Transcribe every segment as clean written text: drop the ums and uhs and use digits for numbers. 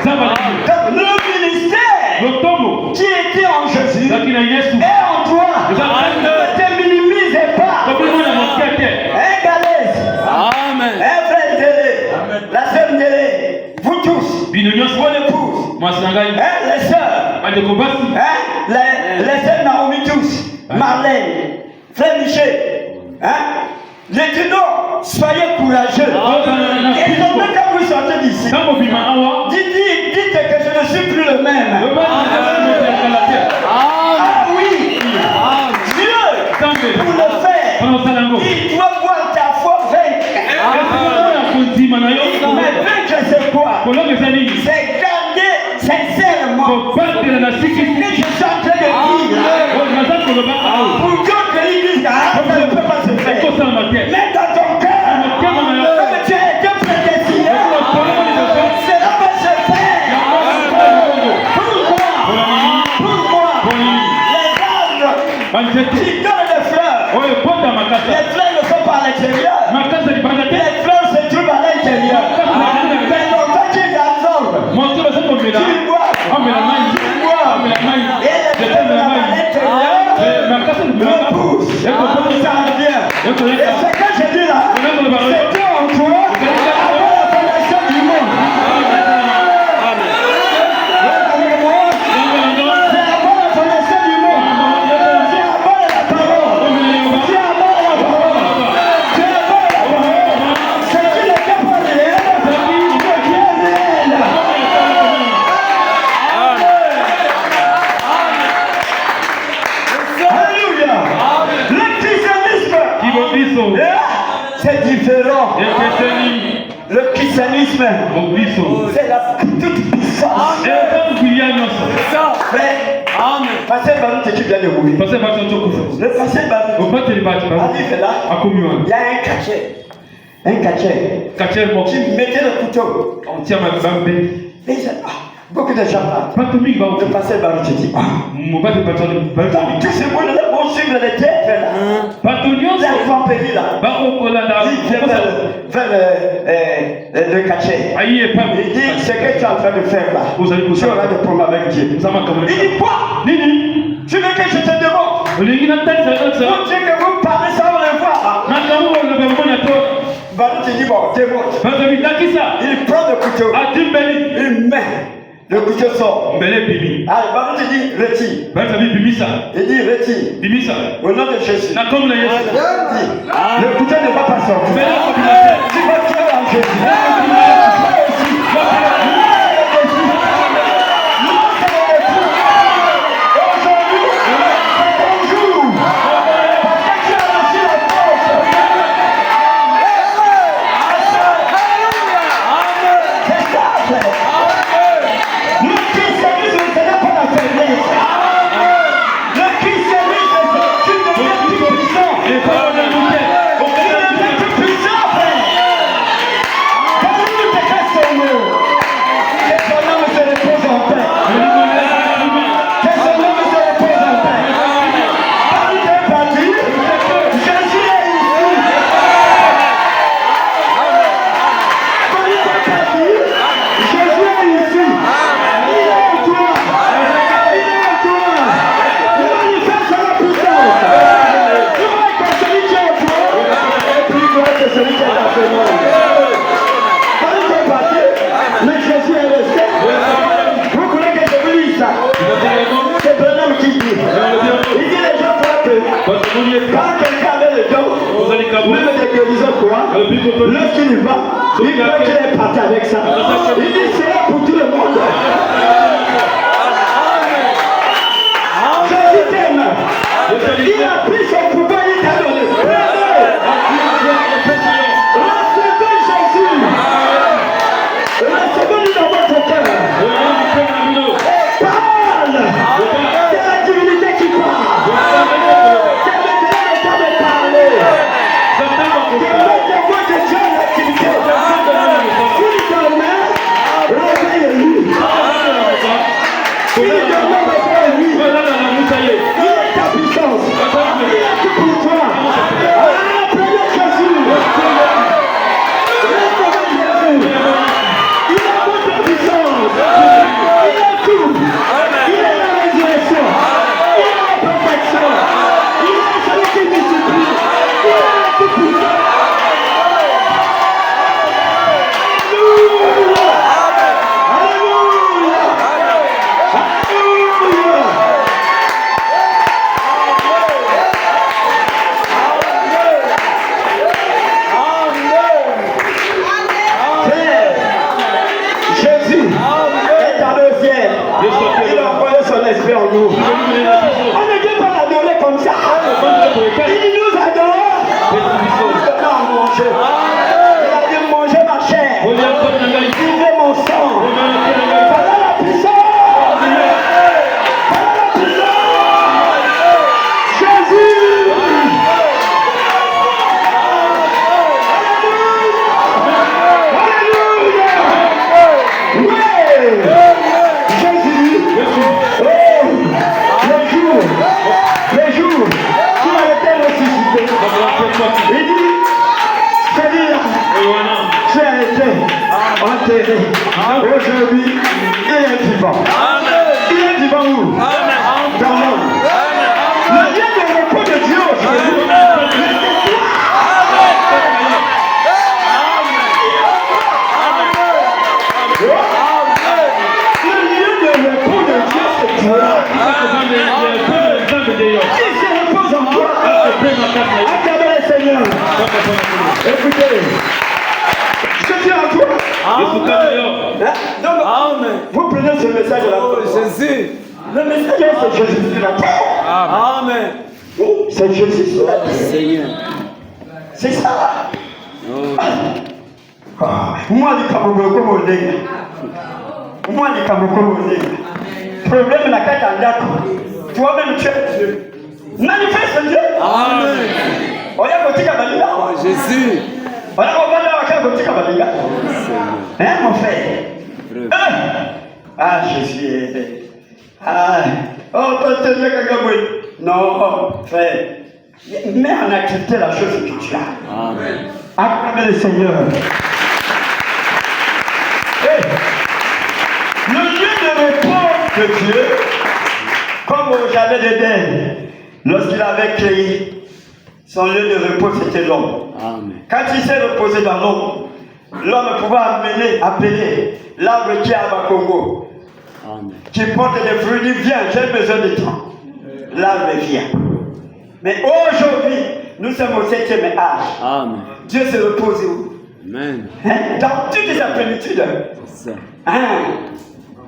Donc le ministère qui était en Jésus est en toi. Ne te minimise pas. Galaise. Amen. Frère Ndélé, la sœur Ndélé, vous tous, mon épouse, les sœurs, les sœurs Naomi tous, Marlène, frère Michel, les ténors, soyez courageux. Et donc quand vous sortez d'ici, dites que je ne suis plus le même. Ah oui, Dieu, pour le faire, il doit voir ta foi vaincre. Mais vaincre c'est quoi? C'est garder sincèrement ce que je suis en train de dire. Pour d'autres l'église, ça ne peut pas se faire. Mais dans ton cœur, comme tu as été prédestiné, cela va se faire. Pourquoi? Les arbres qui donnent des fleurs, les fleurs ne sont pas à l'extérieur. Les fleurs se trouvent à l'intérieur. Mais longtemps qu'ils absorbent, qu'ils boivent, et les fleurs à l'intérieur me poussent. Ça vient. Et ce que je dis là, c'est Dieu en toi avant la fondation du monde. C'est avant la fondation du monde. C'est avant la parole. C'est avant la parole. C'est avant la parole. C'est qui n'est pas réel, c'est qui est réel. Alléluia. Le christianisme, c'est différent. Le christianisme, c'est la toute puissance. Mais, Pasteur Banou, tu viens de mourir. Le Pasteur Banou, il y a un cachet. Tu mettais le couteau. Et beaucoup de gens là. Le Pasteur Banou te dit, tous ces mots-là vont suivre les têtes là. L'enfant péri là. Il vient vers le cachet. Il dit, ce que tu es en train de faire là, tu auras des problèmes avec Dieu. Il dit, quoi? Tu veux que je te demande? Pour Dieu que vous parlez sans le voir. Banou te dit, bon, démontre. Il prend le couteau. Il met. Le couteau sort. Allez, Banou te dit, retire. Il dit, retire. Au nom de Jésus. Le couteau ne va pas sortir. Tu vas tuer en Jésus. Lorsqu'il va, il croit qu'il est parti avec ça. Il dit c'est pour tout le monde. Jésus t'aime. Il a pris son pouvoir, il t'a donné. Recevez Jésus. Recevez-le dans votre cœur. Et parle. C'est la divinité qui parle. C'est maintenant le temps de parler. De Dieu l'activité. Si demain, Acclamez le Seigneur. Écoutez. Je dis à toi. Amen. Vous prenez ce message là. Jésus. Le message c'est Jésus sur la terre. Amen. C'est Jésus sur la terre. Seigneur. C'est ça. Moi, les Camerounais, comme on dit. Moi, les Camerounais, comme on dit. Problème la carte en date. Toi-même, tu es Dieu. Manifeste Dieu. Amen. On y a côté Kabbalah. Jésus. On a côté Kabbalah. Hein, mon frère? Ah, Jésus. Ah. Oh, toi, tu es Kagaboué. Non, frère. Mais on a accepté la chose que tu as. Amen. Acclamez le Seigneur. Hey. Le lieu de repos de Dieu, comme au jardin d'Éden, lorsqu'il avait créé son lieu de repos, c'était l'homme. Quand il s'est reposé dans l'homme, l'homme pouvait appeler l'arbre qui est à Congo, qui porte des fruits, il dit viens, j'ai besoin de toi. L'arbre vient. Mais aujourd'hui, nous sommes au 7e âge. Amen. Dieu se repose où? Amen. Hein? Dans toutes sa plénitude. C'est ça. Hein?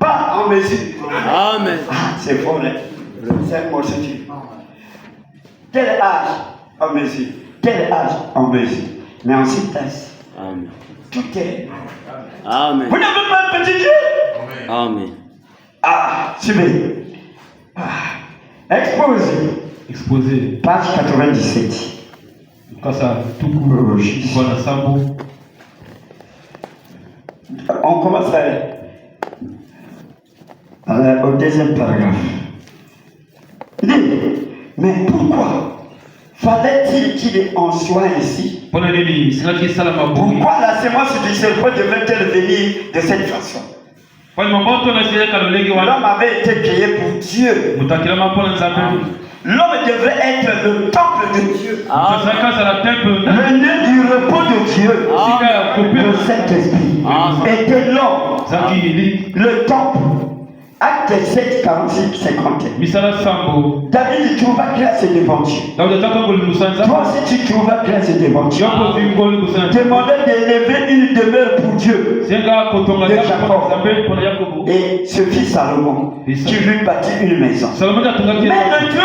Pas en mesure. Amen. Ah, c'est vrai. C'est un mot Dieu. Quel âge en mesure? Quel âge en mesure? Mais en synthèse. Amen. Tout est. Amen. Vous n'avez pas un petit Dieu? Amen. Ah, suivez. Ah. Exposé. Page 97. On commence au deuxième paragraphe. Mais pourquoi fallait-il qu'il en soit ainsi? Pourquoi la sémence du serpent devait-elle venir de cette façon? L'homme avait été créé pour Dieu. L'homme devrait être le temple de Dieu. Le lieu du repos de Dieu. Le Saint-Esprit était l'homme. Le temple. Acte 7, 46, 51. David trouva grâce devant Dieu. Toi aussi tu trouveras grâce devant Dieu. Demandez d'élever une demeure pour Dieu de Jacob. Et ce fils Salomon qui lui bâtit une maison. Mais le Dieu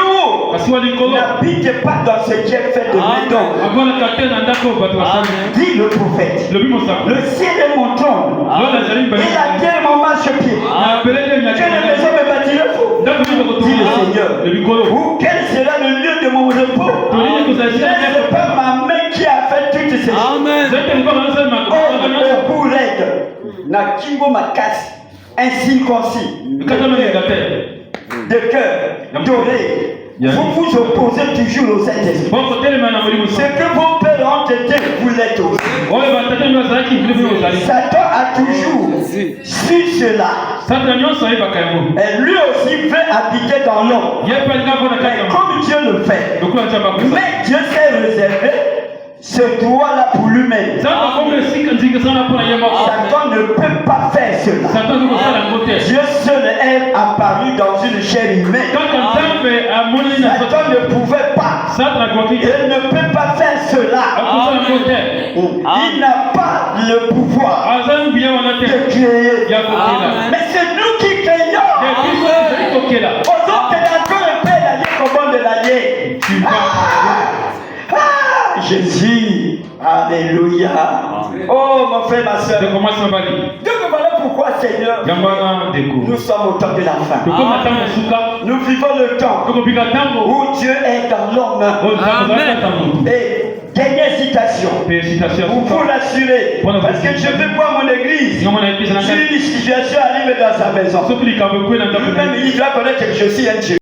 n'habite pas dans ce qui est fait de maison. Dit le prophète. Le ciel est mon trône et la terre mon marchepied. Quelle maison me bâtirait-vous? Dit le Seigneur. Ou quel sera le lieu de mon repos? C'est pas ma main qui a fait toutes ces choses. Oh, pour l'aide. Nakimbo Makas, incirconcis, de cœur, doré. Vous vous opposez toujours au Saint-Esprit. Ce que vos pères ont été, vous l'êtes aussi. Satan a toujours su cela. Et lui aussi veut habiter dans l'homme. Mais comme Dieu le fait, mais Dieu s'est réservé ce droit-là pour lui-même. Satan ne peut pas faire cela. Dieu seul est apparu dans une chair humaine. Satan ne pouvait pas. Il ne peut pas faire cela. Il n'a pas le pouvoir de créer. Mais c'est nous qui créons. Aujourd'hui, c'est encore un père d'allier comment de l'allier. Jésus, alléluia. Oh mon frère, ma soeur. Donc voilà pourquoi, Seigneur, nous sommes au temps de la fin. Nous vivons le temps où Dieu est dans l'homme. Et dernière citation, pour vous l'assurer, parce que je veux voir mon église. Si une situation arrive dans sa maison, lui-même il doit connaître que je suis un Dieu.